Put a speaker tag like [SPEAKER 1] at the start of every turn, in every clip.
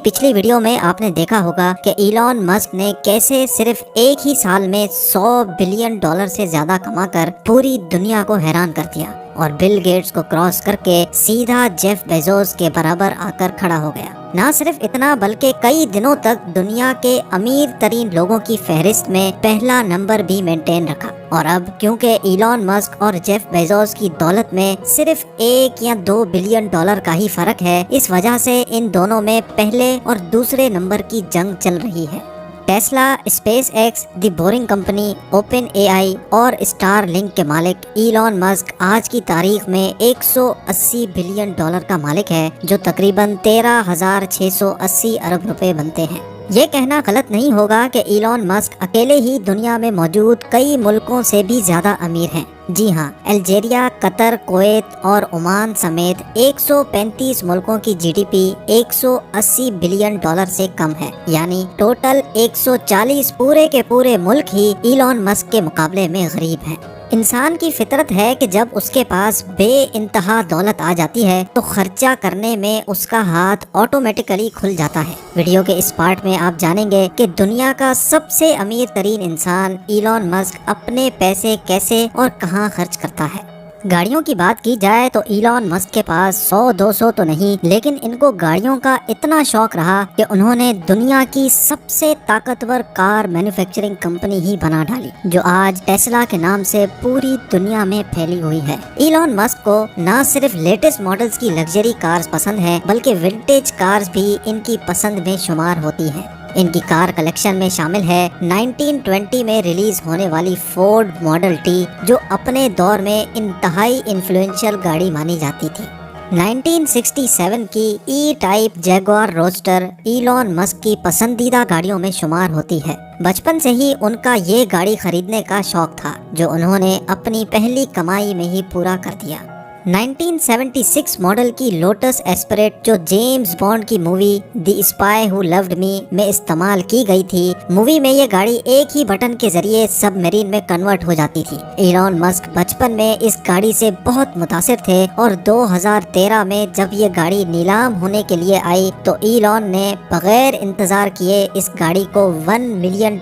[SPEAKER 1] پچھلی ویڈیو میں آپ نے دیکھا ہوگا کہ ایلون مسک نے کیسے صرف ایک ہی سال میں $100 بلین سے زیادہ کما کر پوری دنیا کو حیران کر دیا اور بل گیٹس کو کراس کر کے سیدھا جیف بیزوس کے برابر آ کر کھڑا ہو گیا۔ نہ صرف اتنا بلکہ کئی دنوں تک دنیا کے امیر ترین لوگوں کی فہرست میں پہلا نمبر بھی مینٹین رکھا۔ اور اب کیونکہ ایلون مسک اور جیف بیزوس کی دولت میں صرف $1 یا $2 بلین کا ہی فرق ہے، اس وجہ سے ان دونوں میں پہلے اور دوسرے نمبر کی جنگ چل رہی ہے۔ ٹیسلا، اسپیس ایکس، دی بورنگ کمپنی، اوپن اے آئی اور اسٹار لنک کے مالک ایلون مسک آج کی تاریخ میں $180 بلین کا مالک ہے، جو تقریباً 13,680 ارب روپے بنتے ہیں۔ یہ کہنا غلط نہیں ہوگا کہ ایلون مسک اکیلے ہی دنیا میں موجود کئی ملکوں سے بھی زیادہ امیر ہیں۔ جی ہاں، الجیریا، قطر، کویت اور عمان سمیت 135 ملکوں کی جی ڈی پی $180 بلین سے کم ہے، یعنی ٹوٹل 140 پورے کے پورے ملک ہی ایلون مسک کے مقابلے میں غریب ہیں۔ انسان کی فطرت ہے کہ جب اس کے پاس بے انتہا دولت آ جاتی ہے تو خرچہ کرنے میں اس کا ہاتھ آٹومیٹکلی کھل جاتا ہے۔ ویڈیو کے اس پارٹ میں آپ جانیں گے کہ دنیا کا سب سے امیر ترین انسان ایلون مسک اپنے پیسے کیسے اور کہاں خرچ کرتا ہے۔ گاڑیوں کی بات کی جائے تو ایلون مسک کے پاس 100-200 تو نہیں، لیکن ان کو گاڑیوں کا اتنا شوق رہا کہ انہوں نے دنیا کی سب سے طاقتور کار مینوفیکچرنگ کمپنی ہی بنا ڈالی، جو آج ٹیسلا کے نام سے پوری دنیا میں پھیلی ہوئی ہے۔ ایلون مسک کو نہ صرف لیٹسٹ ماڈلز کی لگژری کارز پسند ہیں، بلکہ ونٹیج کارز بھی ان کی پسند میں شمار ہوتی ہیں۔ ان کی کار کلیکشن میں شامل ہے 1920 میں ریلیز ہونے والی فورڈ ماڈل ٹی، جو اپنے دور میں انتہائی انفلوئنشل گاڑی مانی جاتی تھی۔ 1967 کی ای type Jaguar Roadster Elon Musk کی پسندیدہ گاڑیوں میں شمار ہوتی ہے۔ بچپن سے ہی ان کا یہ گاڑی خریدنے کا شوق تھا، جو انہوں نے اپنی پہلی کمائی میں ہی پورا کر دیا۔ 1976 ماڈل کی لوٹس ایسپریٹ، جو جیمز بانڈ کی مووی دی اسپائی ہو لوڈ می میں استعمال کی گئی تھی، مووی میں یہ گاڑی ایک ہی بٹن کے ذریعے سب میرین میں کنورٹ ہو جاتی تھی۔ ایلون مسک بچپن میں اس گاڑی سے بہت متاثر تھے اور 2013 میں جب یہ گاڑی نیلام ہونے کے لیے آئی تو ایلون نے بغیر انتظار کیے اس گاڑی کو $1 ملین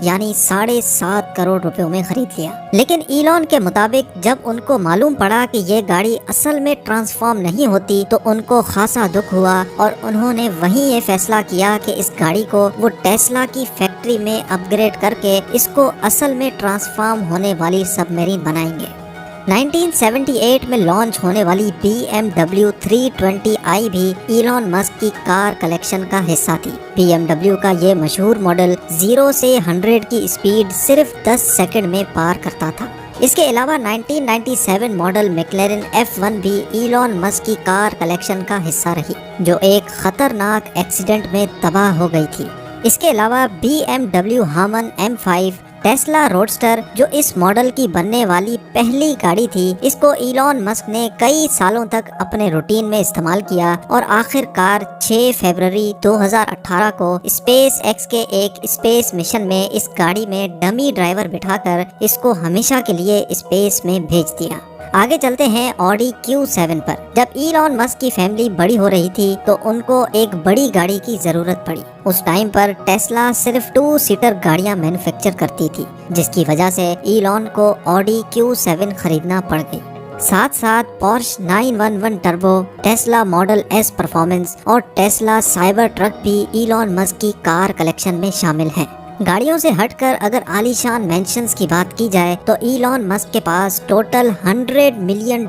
[SPEAKER 1] یعنی 7.5 کروڑ روپے میں خرید لیا۔ لیکن ایلون کے مطابق جب ان کو معلوم پڑا کہ یہ گاڑی اصل میں ٹرانسفارم نہیں ہوتی تو ان کو خاصا دکھ ہوا، اور انہوں نے وہیں یہ فیصلہ کیا کہ اس گاڑی کو وہ ٹیسلا کی فیکٹری میں اپ گریڈ کر کے اس کو اصل میں ٹرانسفارم ہونے والی سب میرین بنائیں گے۔ 1978 میں لانچ ہونے والی BMW 320i بھی ایلون مسک کی کار کلیکشن کا حصہ تھی۔ BMW کا یہ مشہور ماڈل 0 سے 100 کی اسپیڈ صرف 10 سیکنڈ میں پار کرتا تھا۔ اس کے علاوہ 1997 ماڈل میکلارن F1 بھی ایلون مسک کی کار کلیکشن کا حصہ رہی، جو ایک خطرناک ایکسیڈنٹ میں تباہ ہو گئی تھی۔ اس کے علاوہ BMW ہامن M5، ٹیسلا روڈسٹر، جو اس ماڈل کی بننے والی پہلی گاڑی تھی، اس کو ایلون مسک نے کئی سالوں تک اپنے روٹین میں استعمال کیا، اور آخر کار 6 فروری 2018 کو اسپیس ایکس کے ایک اسپیس مشن میں اس گاڑی میں ڈمی ڈرائیور بٹھا کر اس کو ہمیشہ کے لیے اسپیس میں بھیج دیا۔ آگے چلتے ہیں آڈی Q7 پر۔ جب ایلون مسک کی فیملی بڑی ہو رہی تھی تو ان کو ایک بڑی گاڑی کی ضرورت پڑی۔ اس ٹائم پر ٹیسلا صرف 2 سیٹر گاڑیاں مینوفیکچر کرتی تھی، جس کی وجہ سے ایلون کو آڈی Q7 خریدنا پڑ گئی۔ ساتھ ساتھ پورش 911 turbo, Tesla model S performance اور ٹیسلا سائبر ٹرک بھی ایلون مسک کی کار کلیکشن میں شامل ہیں۔ گاڑیوں سے ہٹ کر اگر عالی شان مینشنز کی بات کی جائے تو ایلون مسک کے پاس ٹوٹل $100 ملین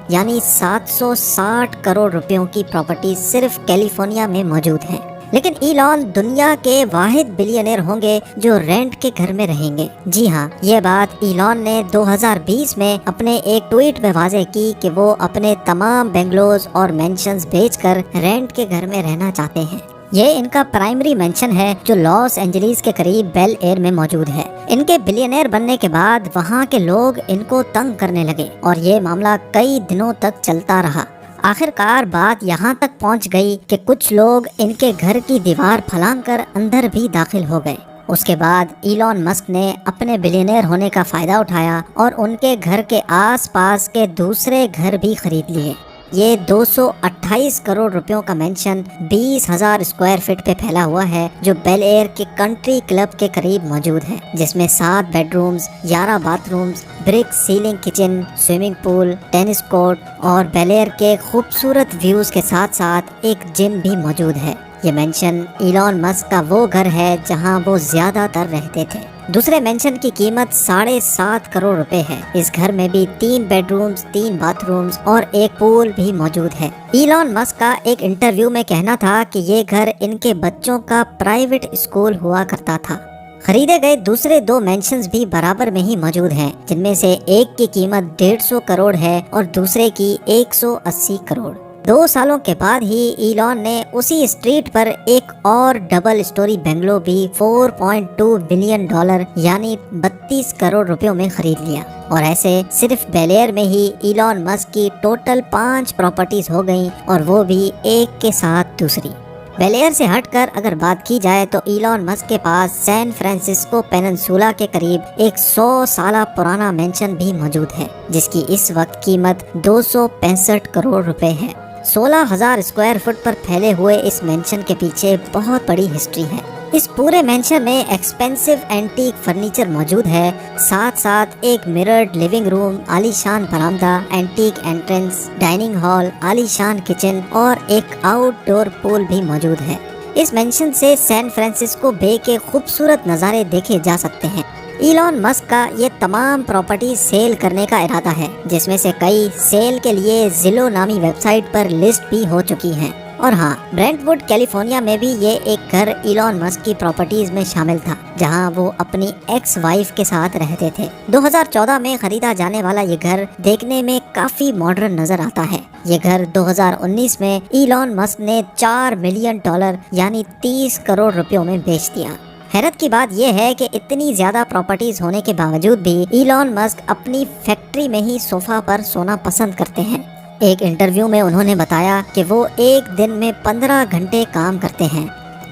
[SPEAKER 1] یعنی 760 کروڑ روپیوں کی پراپرٹی صرف کیلیفورنیا میں موجود ہیں۔ لیکن ایلون دنیا کے واحد بلینئر ہوں گے جو رینٹ کے گھر میں رہیں گے۔ جی ہاں، یہ بات ایلون نے 2020 میں اپنے ایک ٹویٹ میں واضح کی کہ وہ اپنے تمام بنگلوز اور مینشنز بیچ کر رینٹ کے گھر میں رہنا چاہتے ہیں۔ یہ ان کا پرائمری مینشن ہے جو لاس اینجلیس کے قریب بیل ایئر میں موجود ہے۔ ان کے بلینئر بننے کے بعد وہاں کے لوگ ان کو تنگ کرنے لگے اور یہ معاملہ کئی دنوں تک چلتا رہا۔ آخر کار بات یہاں تک پہنچ گئی کہ کچھ لوگ ان کے گھر کی دیوار پھلانگ کر اندر بھی داخل ہو گئے۔ اس کے بعد ایلون مسک نے اپنے بلینئر ہونے کا فائدہ اٹھایا اور ان کے گھر کے آس پاس کے دوسرے گھر بھی خرید لیے۔ یہ 228 کروڑ روپیوں کا مینشن 20,000 اسکوائر فٹ پہ پھیلا ہوا ہے، جو بیل ایئر کے کنٹری کلب کے قریب موجود ہے، جس میں 7 bedrooms, 11 bathrooms, brick ceiling kitchen, swimming pool, tennis court اور بیل ایئر کے خوبصورت ویوز کے ساتھ ساتھ ایک جم بھی موجود ہے۔ یہ مینشن ایلون مسک کا وہ گھر ہے جہاں وہ زیادہ تر رہتے تھے۔ دوسرے مینشن کی قیمت 7.5 کروڑ روپے ہے۔ اس گھر میں بھی 3 بیڈ رومز، 3 باتھ رومز اور ایک پول بھی موجود ہے۔ ایلون مسک کا ایک انٹرویو میں کہنا تھا کہ یہ گھر ان کے بچوں کا پرائیویٹ اسکول ہوا کرتا تھا۔ خریدے گئے دوسرے 2 مینشنز بھی برابر میں ہی موجود ہیں، جن میں سے ایک کی قیمت 150 کروڑ ہے اور دوسرے کی 180 کروڑ۔ 2 سالوں کے بعد ہی ایلون نے اسی اسٹریٹ پر ایک اور ڈبل اسٹوری بنگلو بھی 4.2 بلین ڈالر یعنی 32 کروڑ روپیوں میں خرید لیا۔ اور ایسے صرف بیل ایئر میں ہی ایلون مسک کی ٹوٹل 5 پراپرٹیز ہو گئیں، اور وہ بھی ایک کے ساتھ دوسری۔ بیل ایئر سے ہٹ کر اگر بات کی جائے تو ایلون مسک کے پاس سین فرانسسکو پیننسولا کے قریب ایک 100 سالہ پرانا مینشن بھی موجود ہے، جس کی اس وقت قیمت 265 کروڑ روپے ہے۔ 16,000 اسکوائر فٹ پر پھیلے ہوئے اس مینشن کے پیچھے بہت بڑی ہسٹری ہے۔ اس پورے مینشن میں ایکسپینسو اینٹیک فرنیچر موجود ہے، ساتھ ساتھ ایک مررڈ لیونگ روم، عالی شان برآمدہ، اینٹیک انٹرنس، ڈائننگ ہال، عالی شان کچن اور ایک آؤٹ ڈور پول بھی موجود ہے۔ اس مینشن سے سین فرانسسکو بے کے خوبصورت نظارے دیکھے جا سکتے ہیں۔ ایلون مسک کا یہ تمام پراپرٹی سیل کرنے کا ارادہ ہے، جس میں سے کئی سیل کے لیے زلو نامی ویب سائٹ پر لسٹ بھی ہو چکی ہیں۔ اور ہاں، برینٹ ووڈ کیلیفورنیا میں بھی یہ ایک گھر ایلون مسک کی پراپرٹیز میں شامل تھا، جہاں وہ اپنی ایکس وائف کے ساتھ رہتے تھے۔ 2014 میں خریدا جانے والا یہ گھر دیکھنے میں کافی ماڈرن نظر آتا ہے۔ یہ گھر 2019 میں ایلون مسک نے 4 ملین ڈالر یعنی 30 کروڑ روپیوں میں بیچ دیا۔ حیرت کی بات یہ ہے کہ اتنی زیادہ پراپرٹیز ہونے کے باوجود بھی ایلون مسک اپنی فیکٹری میں ہی صوفہ پر سونا پسند کرتے ہیں۔ ایک انٹرویو میں انہوں نے بتایا کہ وہ ایک دن میں 15 گھنٹے کام کرتے ہیں،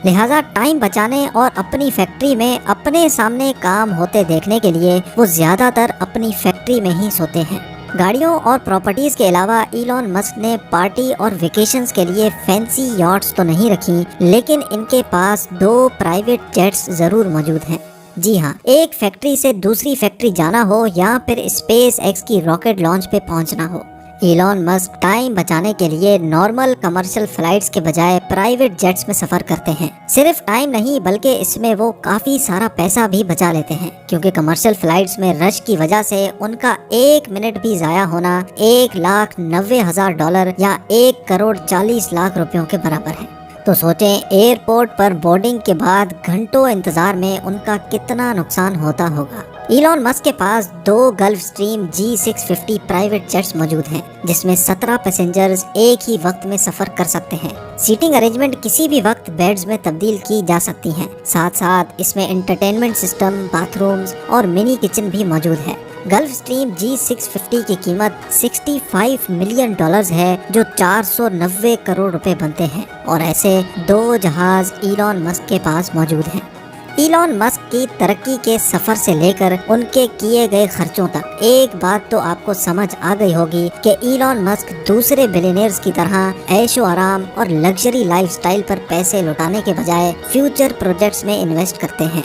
[SPEAKER 1] لہٰذا ٹائم بچانے اور اپنی فیکٹری میں اپنے سامنے کام ہوتے دیکھنے کے لیے وہ زیادہ تر اپنی فیکٹری میں ہی سوتے ہیں۔ گاڑیوں اور پراپرٹیز کے علاوہ ایلون مسک نے پارٹی اور ویکیشنز کے لیے فینسی یاٹس تو نہیں رکھی، لیکن ان کے پاس 2 پرائیویٹ جیٹس ضرور موجود ہیں۔ جی ہاں، ایک فیکٹری سے دوسری فیکٹری جانا ہو یا پھر اسپیس ایکس کی راکٹ لانچ پہ پہنچنا ہو، ایلون مسک ٹائم بچانے کے لیے نارمل کمرشل فلائٹس کے بجائے پرائیویٹ جیٹس میں سفر کرتے ہیں۔ صرف ٹائم نہیں بلکہ اس میں وہ کافی سارا پیسہ بھی بچا لیتے ہیں، کیونکہ کمرشل فلائٹس میں رش کی وجہ سے ان کا 1 منٹ بھی ضائع ہونا 1,90,000 ڈالر یا 1,40,00,000 روپیوں کے برابر ہے۔ تو سوچیں ایئرپورٹ پر بورڈنگ کے بعد گھنٹوں انتظار میں ان کا کتنا نقصان ہوتا ہوگا۔ ایلون مسک کے پاس 2 golf stream G650 private jets موجود ہیں، جس میں 17 پیسنجرز ایک ہی وقت میں سفر کر سکتے ہیں۔ سیٹنگ ارینجمنٹ کسی بھی وقت بیڈز میں تبدیل کی جا سکتی ہیں، ساتھ ساتھ اس میں انٹرٹینمنٹ سسٹم، باتھ رومز اور منی کچن بھی موجود ہے۔ گلف سٹریم G650 کی قیمت 65 ملین ڈالرز ہے، جو 490 کروڑ روپے بنتے ہیں، اور ایسے 2 جہاز ایلون مسک کے پاس موجود ہیں۔ ایلون مسک کی ترقی کے سفر سے لے کر ان کے کیے گئے خرچوں تک ایک بات تو آپ کو سمجھ آ گئی ہوگی کہ ایلون مسک دوسرے بلینئرز کی طرح عیش و آرام اور لگژری لائف سٹائل پر پیسے لوٹانے کے بجائے فیوچر پروجیکٹس میں انویسٹ کرتے ہیں۔